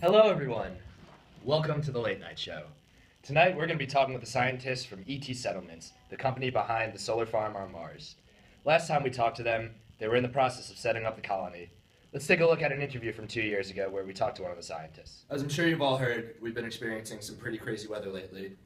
Hello, everyone. Welcome to the Late Night Show. Tonight, we're going to be talking with the scientists from ET Settlements, the company behind the solar farm on Mars. Last time we talked to them, they were in the process of setting up the colony. Let's take a look at an interview from 2 years ago where we talked to one of the scientists. As I'm sure you've all heard, we've been experiencing some pretty crazy weather lately.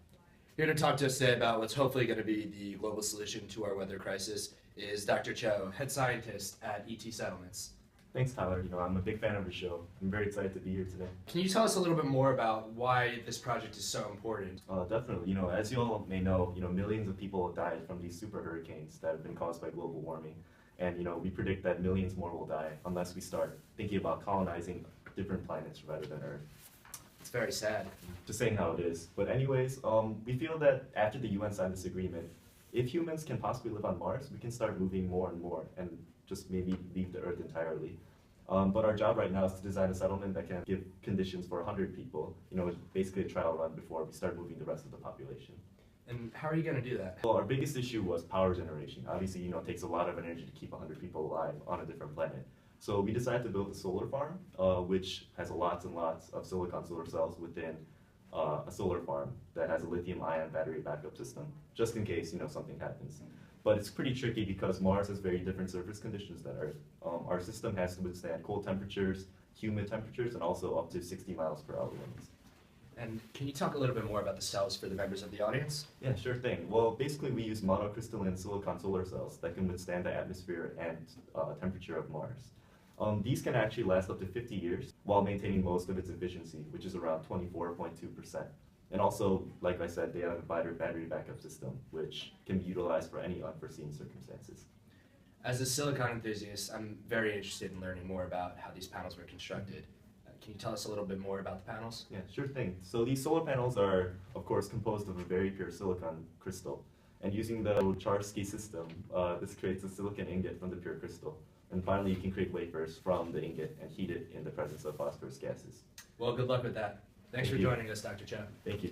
Here to talk to us today about what's hopefully going to be the global solution to our weather crisis is Dr. Cho, head scientist at ET Settlements. Thanks, Tyler. I'm a big fan of the show. I'm very excited to be here today. Can you tell us a little bit more about why this project is so important? Definitely. As you all may know, millions of people have died from these super hurricanes that have been caused by global warming. And, we predict that millions more will die unless we start thinking about colonizing different planets rather than Earth. It's very sad. Just saying how it is. But anyways, we feel that after the UN signed this agreement, if humans can possibly live on Mars, we can start moving more and more and just maybe leave the Earth entirely. But our job right now is to design a settlement that can give conditions for 100 people. Basically a trial run before we start moving the rest of the population. And how are you going to do that? Well, our biggest issue was power generation. Obviously, it takes a lot of energy to keep 100 people alive on a different planet. So we decided to build a solar farm, which has lots and lots of silicon solar cells within a solar farm that has a lithium-ion battery backup system, just in case something happens. But it's pretty tricky because Mars has very different surface conditions than Earth. Our system has to withstand cold temperatures, humid temperatures, and also up to 60 miles per hour winds. And can you talk a little bit more about the cells for the members of the audience? Yeah, sure thing. Well, basically we use monocrystalline silicon solar cells that can withstand the atmosphere and temperature of Mars. These can actually last up to 50 years while maintaining most of its efficiency, which is around 24.2%. And also, like I said, they have a battery backup system, which can be utilized for any unforeseen circumstances. As a silicon enthusiast, I'm very interested in learning more about how these panels were constructed. Can you tell us a little bit more about the panels? Yeah, sure thing. So these solar panels are, of course, composed of a very pure silicon crystal. And using the Charsky system, this creates a silicon ingot from the pure crystal. And finally, you can create wafers from the ingot and heat it in the presence of phosphorus gases. Well, good luck with that. Thanks for joining us, Dr. Cho. Thank you.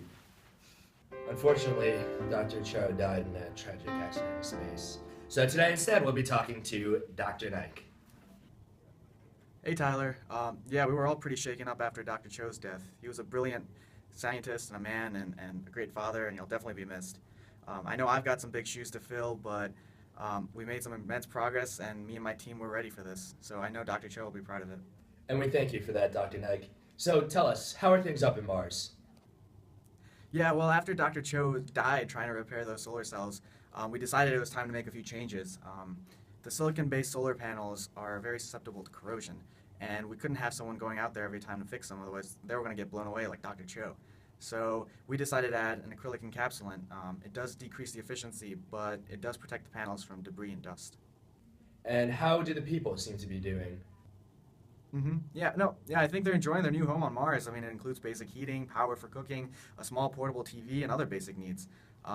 Unfortunately, Dr. Cho died in a tragic accident in space. So today, instead, we'll be talking to Dr. Nike. Hey Tyler, yeah, we were all pretty shaken up after Dr. Cho's death. He was a brilliant scientist and a man and a great father, and he'll definitely be missed. I know I've got some big shoes to fill, but we made some immense progress, and me and my team were ready for this. So I know Dr. Cho will be proud of it. And we thank you for that, Dr. Nike. So tell us, how are things up in Mars? Yeah, well, after Dr. Cho died trying to repair those solar cells, we decided it was time to make a few changes. The silicon-based solar panels are very susceptible to corrosion, and we couldn't have someone going out there every time to fix them, otherwise they were going to get blown away like Dr. Cho. So we decided to add an acrylic encapsulant. It does decrease the efficiency, but it does protect the panels from debris and dust. And how do the people seem to be doing? Yeah, I think they're enjoying their new home on Mars. I mean, it includes basic heating, power for cooking, a small portable TV, and other basic needs.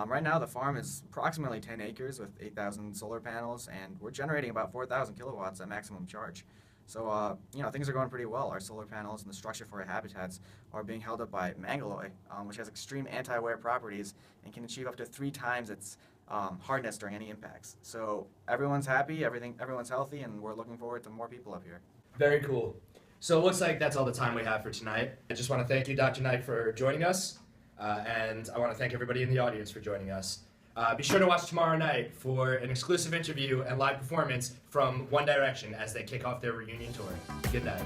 Right now, the farm is approximately 10 acres with 8,000 solar panels, and we're generating about 4,000 kilowatts at maximum charge. So, things are going pretty well. Our solar panels and the structure for our habitats are being held up by mangalloy, which has extreme anti-wear properties and can achieve up to 3 times its hardness during any impacts. So everyone's happy, everyone's healthy, and we're looking forward to more people up here. Very cool. So it looks like that's all the time we have for tonight. I just want to thank you, Dr. Knight, for joining us, and I want to thank everybody in the audience for joining us. Be sure to watch tomorrow night for an exclusive interview and live performance from One Direction as they kick off their reunion tour. Good night.